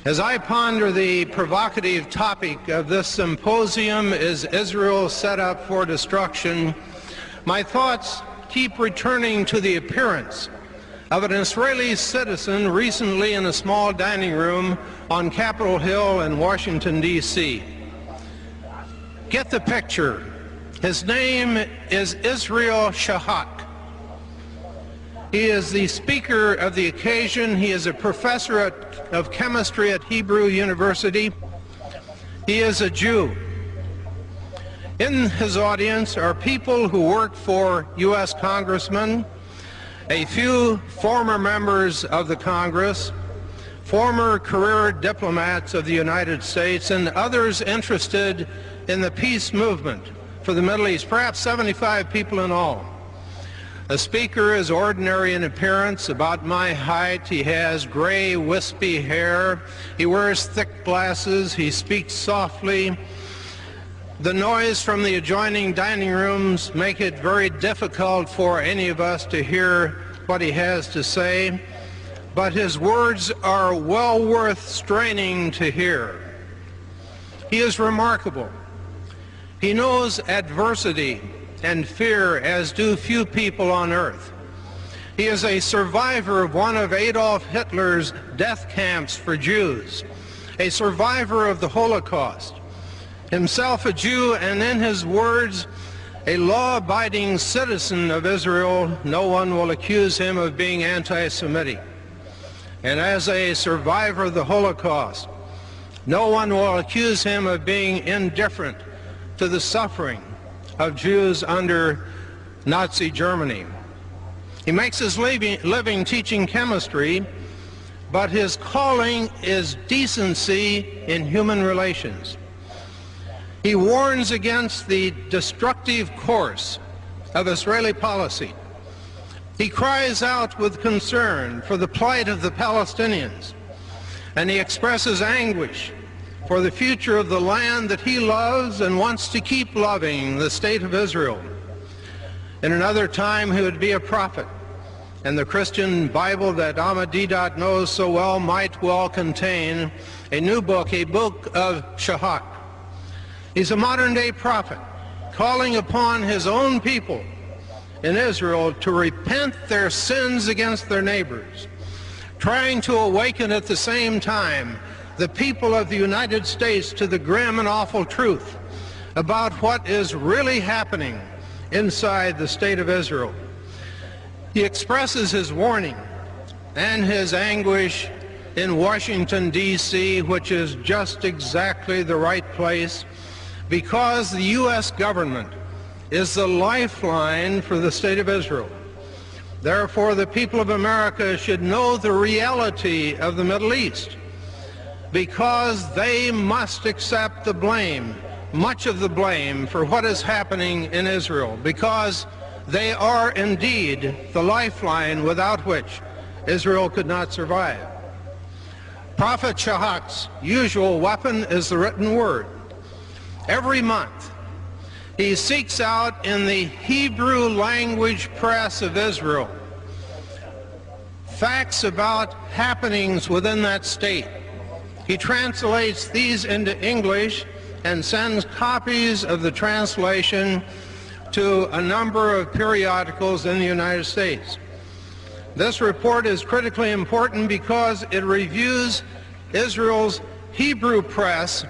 As I ponder the provocative topic of this symposium, is Israel set up for destruction, my thoughts keep returning to the appearance of an Israeli citizen recently in a small dining room on Capitol Hill in Washington, D.C. Get the picture. His name is Israel Shahak. He is the speaker of the occasion. He is a professor of chemistry at Hebrew University. He is a Jew. In his audience are people who work for U.S. congressmen, a few former members of the Congress, former career diplomats of the United States, and others interested in the peace movement for the Middle East, perhaps 75 people in all. The speaker is ordinary in appearance, about my height. He has gray, wispy hair. He wears thick glasses. He speaks softly. The noise from the adjoining dining rooms make it very difficult for any of us to hear what he has to say, but his words are well worth straining to hear. He is remarkable. He knows adversity and fear as do few people on earth. He is a survivor of one of Adolf Hitler's death camps for Jews, a survivor of the Holocaust, himself a Jew, and in his words, a law-abiding citizen of Israel. No one will accuse him of being anti-Semitic. And as a survivor of the Holocaust, no one will accuse him of being indifferent to the suffering of Jews under Nazi Germany. He makes his living teaching chemistry, but his calling is decency in human relations. He warns against the destructive course of Israeli policy. He cries out with concern for the plight of the Palestinians, and he expresses anguish for the future of the land that he loves and wants to keep loving, the state of Israel. In another time, he would be a prophet, and the Christian Bible that Ahmadinejad knows so well might well contain a new book, a book of Shahak. He's a modern-day prophet, calling upon his own people in Israel to repent their sins against their neighbors, trying to awaken at the same time the people of the United States to the grim and awful truth about what is really happening inside the state of Israel. He expresses his warning and his anguish in Washington, D.C., which is just exactly the right place, because the U.S. government is the lifeline for the state of Israel. Therefore, the people of America should know the reality of the Middle East, because they must accept the blame, much of the blame, for what is happening in Israel, because they are indeed the lifeline without which Israel could not survive. Prophet Shahak's usual weapon is the written word. Every month, he seeks out in the Hebrew language press of Israel facts about happenings within that state. He translates these into English and sends copies of the translation to a number of periodicals in the United States. This report is critically important because it reviews Israel's Hebrew press,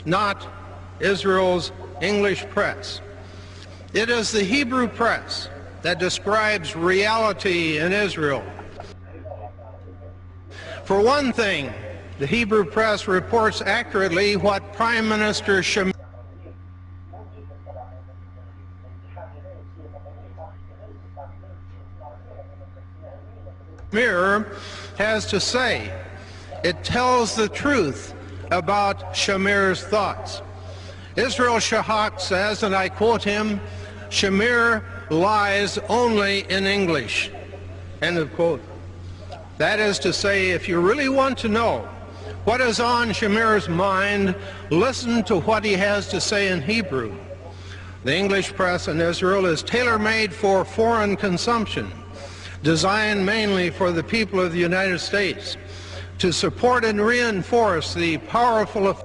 not Israel's English press. It is the Hebrew press that describes reality in Israel. For one thing, the Hebrew press reports accurately what Prime Minister Shamir has to say. It tells the truth about Shamir's thoughts. Israel Shahak says, and I quote him, "Shamir lies only in English." End of quote. That is to say, if you really want to know what is on Shamir's mind, listen to what he has to say in Hebrew. The English press in Israel is tailor-made for foreign consumption, designed mainly for the people of the United States. to support and reinforce the powerful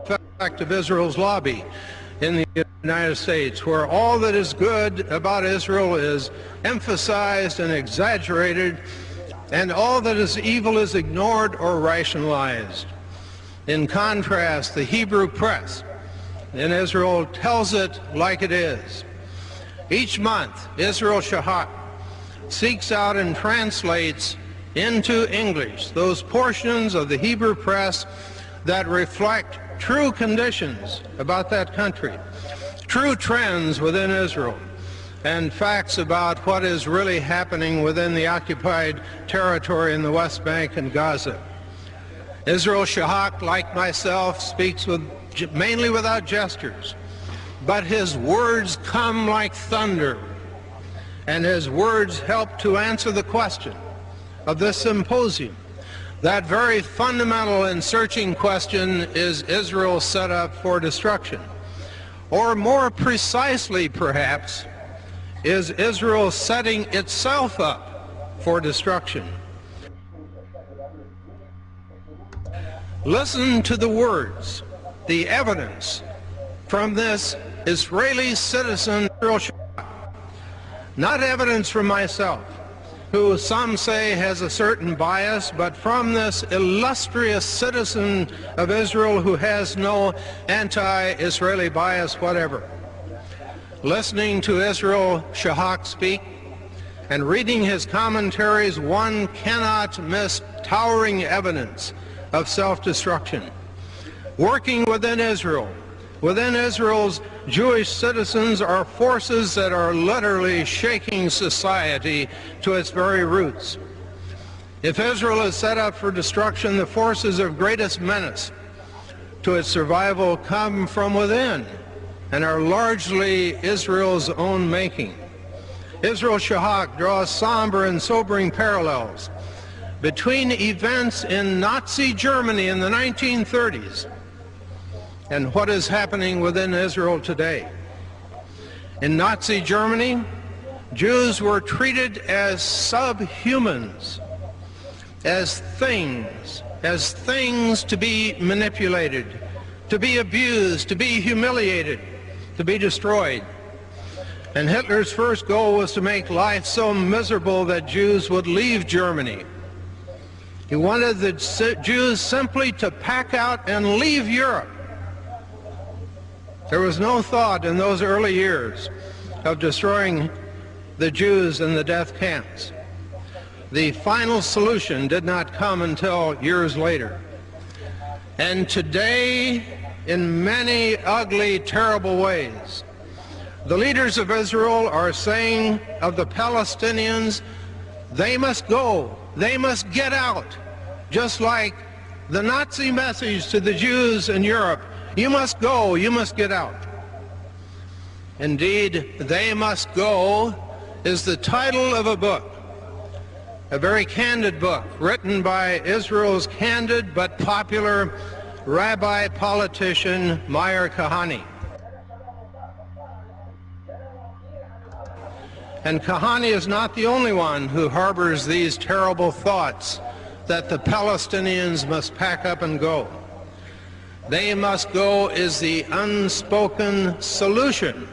effect of Israel's lobby in the United States, where all that is good about Israel is emphasized and exaggerated, and all that is evil is ignored or rationalized. In contrast, the Hebrew press in Israel tells it like it is. Each month, Israel Shahak seeks out and translates into English those portions of the Hebrew press that reflect true conditions about that country, true trends within Israel, and facts about what is really happening within the occupied territory in the West Bank and Gaza. Israel Shahak, like myself, speaks mainly without gestures, but his words come like thunder, and his words help to answer the question of this symposium. That very fundamental and searching question: is Israel set up for destruction? Or more precisely, perhaps, is Israel setting itself up for destruction? Listen to the words, the evidence from this Israeli citizen, not evidence from myself, who some say has a certain bias, but from this illustrious citizen of Israel who has no anti-Israeli bias whatever. Listening to Israel Shahak speak and reading his commentaries, one cannot miss towering evidence of self-destruction. Working within Israel's Jewish citizens are forces that are literally shaking society to its very roots. If Israel is set up for destruction, the forces of greatest menace to its survival come from within and are largely Israel's own making. Israel Shahak draws somber and sobering parallels between events in Nazi Germany in the 1930s and what is happening within Israel today. In Nazi Germany, Jews were treated as subhumans, as things to be manipulated, to be abused, to be humiliated, to be destroyed. And Hitler's first goal was to make life so miserable that Jews would leave Germany. He wanted the Jews simply to pack out and leave Europe. There was no thought in those early years of destroying the Jews in the death camps. The final solution did not come until years later. And today, in many ugly, terrible ways, the leaders of Israel are saying of the Palestinians, they must go, they must get out, just like the Nazi message to the Jews in Europe: you must go, you must get out. Indeed, "They Must Go" is the title of a book, a very candid book, written by Israel's candid but popular rabbi politician Meir Kahane. And Kahane is not the only one who harbors these terrible thoughts that the Palestinians must pack up and go. "They must go" is the unspoken solution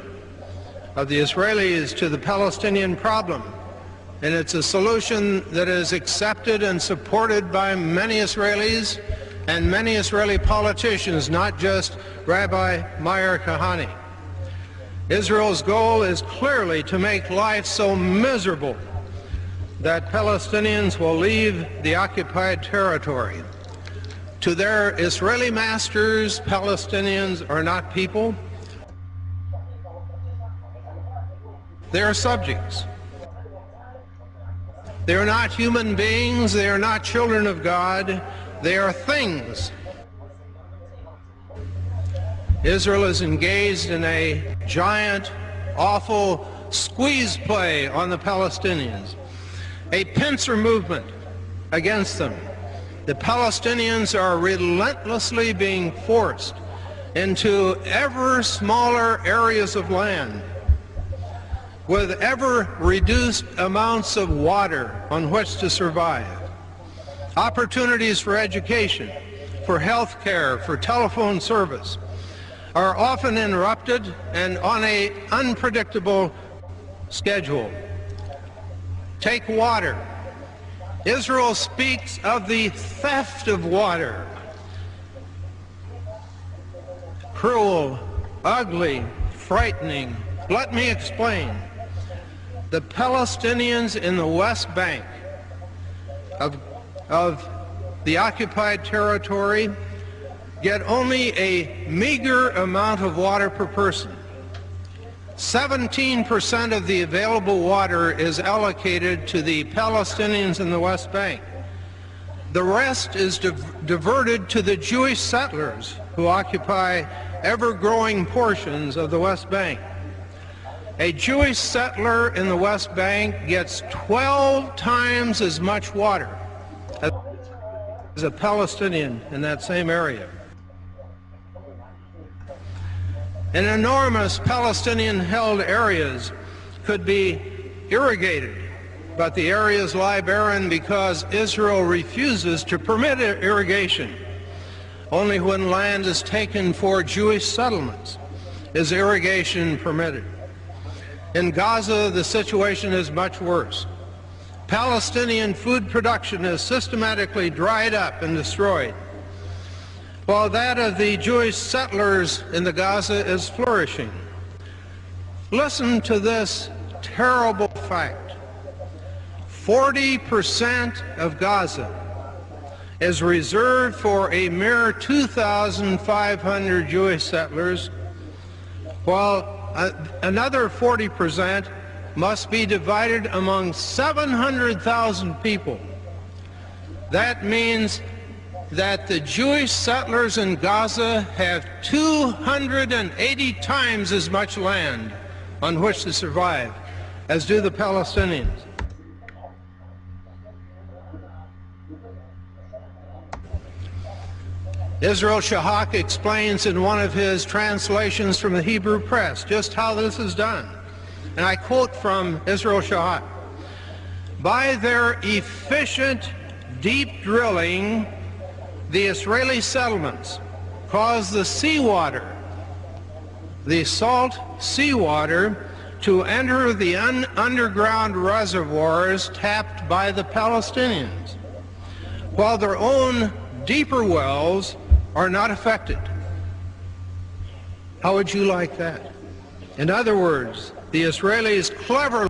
of the Israelis to the Palestinian problem. And it's a solution that is accepted and supported by many Israelis and many Israeli politicians, not just Rabbi Meir Kahane. Israel's goal is clearly to make life so miserable that Palestinians will leave the occupied territory. To their Israeli masters, Palestinians are not people. They are subjects. They are not human beings. They are not children of God. They are things. Israel is engaged in a giant, awful squeeze play on the Palestinians, a pincer movement against them. The Palestinians are relentlessly being forced into ever smaller areas of land. with ever-reduced amounts of water on which to survive. Opportunities for education, for health care, for telephone service are often interrupted and on an unpredictable schedule. Take water. Israel speaks of the theft of water. Cruel, ugly, frightening. Let me explain. The Palestinians in the West Bank of the occupied territory get only a meager amount of water per person. 17% of the available water is allocated to the Palestinians in the West Bank. The rest is diverted to the Jewish settlers who occupy ever-growing portions of the West Bank. A Jewish settler in the West Bank gets 12 times as much water as a Palestinian in that same area. And enormous Palestinian-held areas could be irrigated, but the areas lie barren because Israel refuses to permit irrigation. Only when land is taken for Jewish settlements is irrigation permitted. In Gaza, the situation is much worse. Palestinian food production is systematically dried up and destroyed, while that of the Jewish settlers in the Gaza is flourishing. Listen to this terrible fact. 40% of Gaza is reserved for a mere 2,500 Jewish settlers, while another 40% must be divided among 700,000 people. That means that the Jewish settlers in Gaza have 280 times as much land on which to survive as do the Palestinians. Israel Shahak explains in one of his translations from the Hebrew press just how this is done. And I quote from Israel Shahak: "By their efficient deep drilling, the Israeli settlements cause the seawater, the salt seawater, to enter the underground reservoirs tapped by the Palestinians, while their own deeper wells are not affected." How would you like that? In other words, the Israelis cleverly